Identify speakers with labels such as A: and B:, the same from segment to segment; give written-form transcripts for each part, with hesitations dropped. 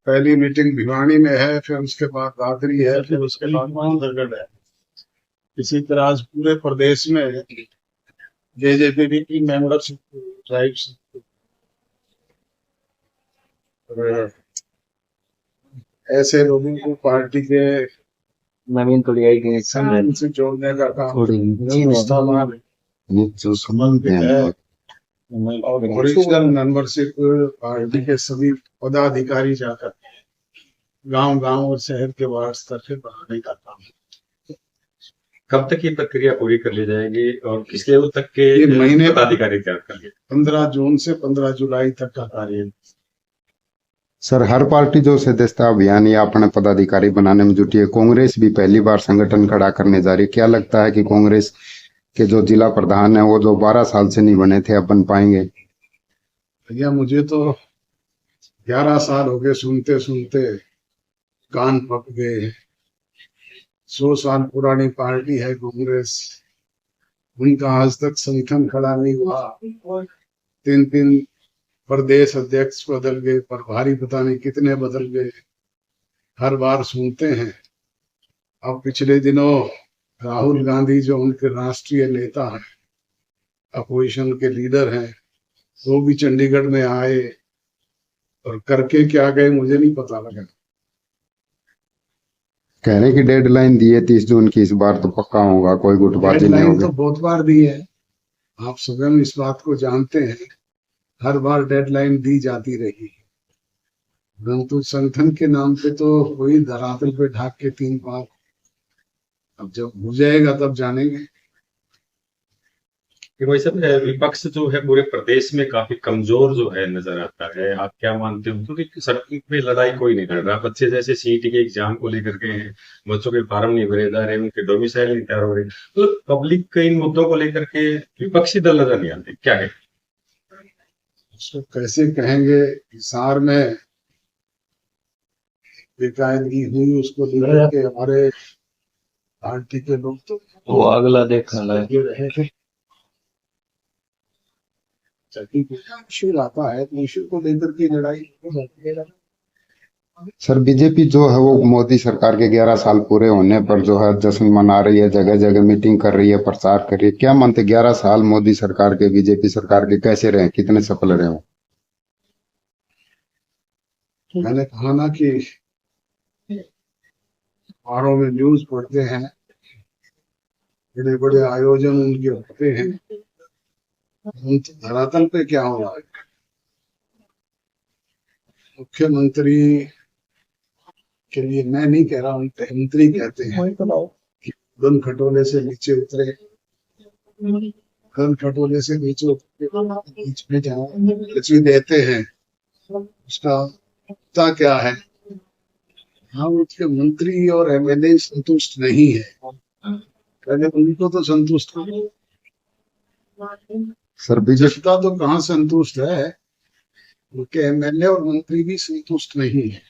A: पहली मीटिंग भिवानी में है, फिर उसके बाद दादरी है, फिर उसके बाद बांधवगढ़ है। इसी तरह आज पूरे प्रदेश में जेजेपी की मेंबरशिप ड्राइव्स ऐसे लोगों को पार्टी के
B: नवीन तुलियाई
A: संगठन से जोड़ने का काम संस्थावान संबंधित है। और ओरिजिनल मेंबरशिप पार्टी के सभी पदाधिकारी जाकर गांव-गांव और शहर के वार्ड स्तर से बढ़ाने का काम है।
C: कब तक ये प्रक्रिया पूरी कर ली जाएगी और किस लेवल तक के
A: ये महीने
C: पदाधिकारी तैयार कर लिए?
A: 15 जून से 15 जुलाई तक का कार्य है।
D: सर, हर पार्टी जो सदस्यता अभियान या अपने पदाधिकारी बनाने में जुटी है, कांग्रेस भी पहली बार संगठन खड़ा करने जा रही है। क्या लगता है कि कांग्रेस के जो जिला प्रधान है वो जो 12 साल से नहीं बने थे, अब बन पाएंगे?
A: भैया मुझे तो 11 साल हो गए सुनते सुनते कान पक गए। 100 साल पुरानी पार्टी है कांग्रेस, उनका आज तक संगठन खड़ा नहीं हुआ। 3 प्रदेश अध्यक्ष बदल गए, प्रभारी पता नहीं कितने बदल गए, हर बार सुनते हैं। अब पिछले दिनों राहुल गांधी जो उनके राष्ट्रीय नेता हैं, अपोजिशन के लीडर हैं, वो भी चंडीगढ़ में आए और करके क्या गए मुझे नहीं पता लगा।
D: कह रहे कि डेडलाइन दी है 30 जून की, इस बार तो पक्का होगा, कोई गुटबाजी नहीं
A: डेडलाइन तो
D: होगी।
A: बहुत बार दी है, आप स्वयं इस बात को जानते हैं, हर बार डेडलाइन दी जाती रही। परंतु संगठन के नाम पे तो वही धरातल पे ढाक के 3 बार, अब जब हो जाएगा तब जानेंगे।
C: वही सब विपक्ष जो है पूरे प्रदेश में काफी कमजोर जो है नजर आता है, आप क्या मानते हो? क्योंकि सड़क पे लड़ाई कोई नहीं कर रहा। बच्चे जैसे सीईटी के एग्जाम को लेकर के हैं, बच्चों के फार्म नहीं भरे जा रहे, उनके डोमिसाइल नहीं तैयार हो रहे, तो पब्लिक के इन मुद्दों को लेकर के विपक्षी दल नजर नहीं आते, क्या है?
A: उसको कैसे कहेंगे? हिसार में बेकायदगी हुई, उसको लेकर के हमारे पार्टी के लोग तो
B: वो अगला देखा
A: लगे रहे थे। इश्यू आता है तो इश्यू को लेकर के लड़ाई हो जाती है।
D: सर, बीजेपी जो है वो मोदी सरकार के 11 साल पूरे होने पर जो है जश्न मना रही है, जगह जगह मीटिंग कर रही है, प्रचार कर रही है। क्या मानते 11 साल मोदी सरकार के, बीजेपी सरकार के कैसे रहे, कितने सफल रहे हो?
A: मैंने कहा ना कि अखबारों में न्यूज पढ़ते हैं, बड़े बड़े आयोजन उनके होते हैं, धरातल पे क्या हो रहा है? मुख्यमंत्री के लिए मैं नहीं कह रहा हूँ, मंत्री कहते हैं कि गन खटोले से नीचे उतरे, गन खटोले से नीचे उतरे बीच में जहाँ लक्ष्मी देते हैं, उसका मुद्दा क्या है? हाँ, उसके मंत्री और एमएलए संतुष्ट नहीं है, पहले उनको तो संतुष्ट करो।
D: सर, बीजेपी
A: जनता तो कहाँ संतुष्ट है, उनके एमएलए और मंत्री भी संतुष्ट नहीं है।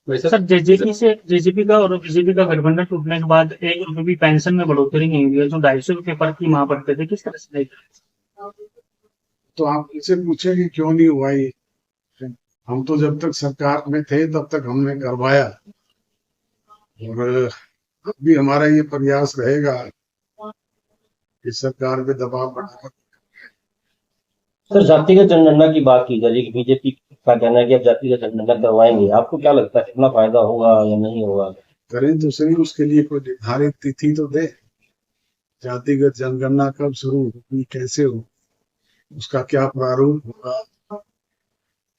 E: सर, जेजेपी का और बीजेपी का गठबंधन टूटने के बाद 1 रुपए भी पेंशन में बढ़ोतरी नहीं हुई है, जो 250 रुपए पर की मां पड़ते थे, किस तरह से?
A: तो आप इनसे पूछे कि क्यों नहीं हुआ ये? हम तो जब तक सरकार में थे तब तक हमने करवाया, और अब भी हमारा ये प्रयास रहेगा कि सरकार पे दबाव बढ़ाकर।
B: सर, जातिगत जनगणना की बात की जा रही है कि बीजेपी का कहना है कि अब जातिगत जनगणना करवाएंगे, आपको क्या लगता है कितना फायदा होगा या नहीं होगा?
A: करें तो सही, उसके लिए कोई निर्धारित तिथि तो दे। जातिगत जनगणना कब शुरू होगी, कैसे हो, उसका क्या प्रारूप होगा?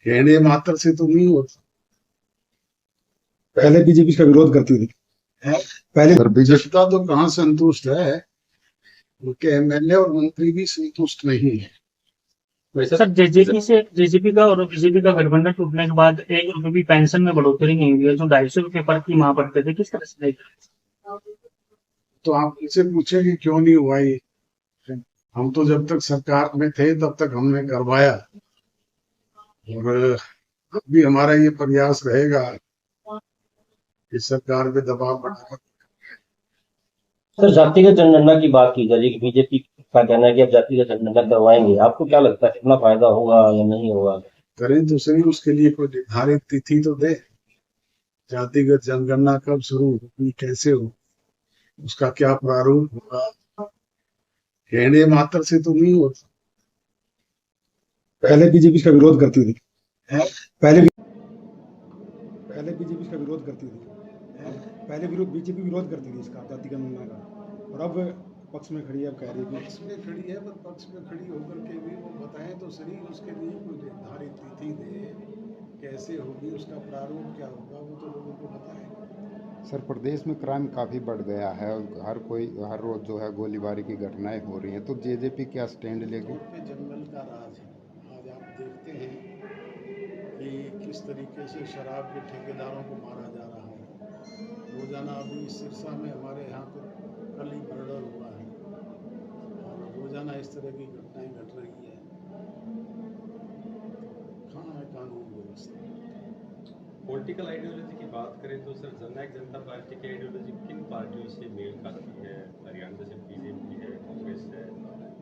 A: कहने मात्र से तो नहीं होता।
F: पहले बीजेपी का विरोध करती थी, पहले
D: सर, बीजेपी
A: जनता तो कहाँ संतुष्ट है, उनके एमएलए और मंत्री भी संतुष्ट नहीं है।
E: सर, जेजेपी का और बीजेपी का गठबंधन टूटने के बाद 1 रुपए भी पेंशन में बढ़ोतरी नहीं हुई है, जो 250 रुपए पर की मां पड़ते थे, किस तरह से?
A: तो आप इनसे पूछे कि क्यों नहीं हुआ ये? हम तो जब तक सरकार में थे तब तक हमने करवाया, और अब भी हमारा ये प्रयास रहेगा कि सरकार पे दबाव बढ़ाकर।
B: सर, जातिगत जनगणना की बात की जा रही है कि बीजेपी का कहना है कि अब जातिगत जनगणना करवाएंगे, आपको क्या लगता है कितना फायदा होगा या नहीं होगा?
A: करें तो सही, उसके लिए कोई निर्धारित तिथि तो दे। जातिगत जनगणना कब शुरू होगी, कैसे हो, उसका क्या प्रारूप होगा। कहने मात्र से तो नहीं होता।
F: पहले बीजेपी का विरोध करती थी,
A: है?
F: पहले बीजेपी का विरोध करती थी, पहले बीजेपी विरोध करती थी इसका, जाति गणना का, और अब पक्ष में खड़ी है, अब कह रही है कि
A: पक्ष में खड़ी है, पर पक्ष में खड़ी होकर के भी वो बताएं तो सही, उसके लिए कोई निर्धारित तिथि दे, कैसे होगी, उसका प्रारूप क्या होगा, वो तो लोगों को बताएं।
D: सर प्रदेश में क्राइम काफ़ी बढ़ गया है और हर रोज़ जो है गोलीबारी की घटनाएं हो रही हैं, तो जेजेपी क्या स्टैंड लेगी?
A: तो पे जंगल का राज है। आज आप देखते हैं कि किस तरीके से शराब के ठेकेदारों को मारा जा रहा है। रोजाना अभी सिरसा में हमारे यहाँ पर कल ही मर्डर हुआ है, और रोजाना इस तरह की घटनाएं घट रही है। कहाँ है कानून व्यवस्था?
C: पॉलिटिकल आइडियोलॉजी की बात करें तो सर जननायक जनता पार्टी की आइडियोलॉजी किन पार्टियों से मेल खाती है? हरियाणा जैसे बीजेपी है, कांग्रेस है,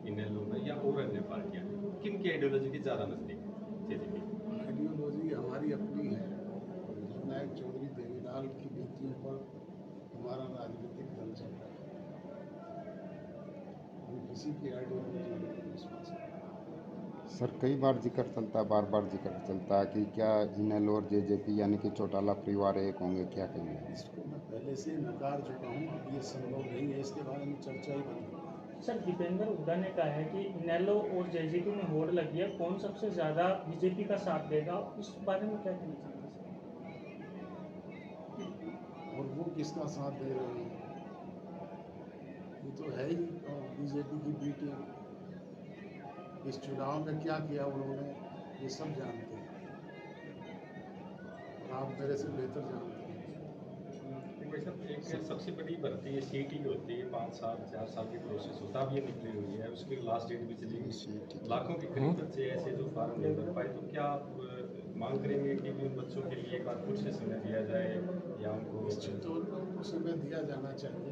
C: इनेलो है या और अन्य पार्टियां, किन की आइडियोलॉजी की ज्यादा नजदीक है जेजेपी?
A: आइडियोलॉजी हमारी अपनी है। विनायक चौधरी देवीलाल की नीतियों पर हमारा राजनीतिक दल चल रहा है। हम किसी की आइडियोलॉजी में विश्वास नहीं।
D: सर कई बार जिक्र चलता है, बार बार जिक्र चलता है कि क्या इनेलो और जेजेपी यानी कि चौटाला परिवार एक होंगे, क्या कहेंगे?
A: इसको मैं पहले से ही नकार चुका हूँ, अब ये संभव नहीं है, इसके बारे में चर्चा ही बंद हो गई।
E: सर दीपेंद्र हुड्डा ने कहा है कि इनेलो और जेजेपी में होड़ लगी है, कौन सबसे ज्यादा बीजेपी का साथ देगा, इस बारे में क्या कहना चाहेंगे सर?
A: और वो किसका साथ दे रहे हैं? ये तो है ही बीजेपी की बी टीम। इस चुनाव में क्या किया उन्होंने, ये सब जानते हैं, और आप मेरे से बेहतर जानते हैं।
C: देखिए सर, एक सबसे बड़ी भर्ती ये सीटी की होती है, 5 साल 4 साल की प्रोसेस होता है, अब ये निकली हुई है, उसकी लास्ट डेट भी चली गई। लाखों के करीब बच्चे ऐसे जो फॉर्म नहीं भर पाए, तो क्या आप मांग करेंगे कि भी उन बच्चों के लिए एक बार फिर से समय दिया जाए या उनको?
A: निश्चित तौर पर उनको समय दिया जाना चाहिए।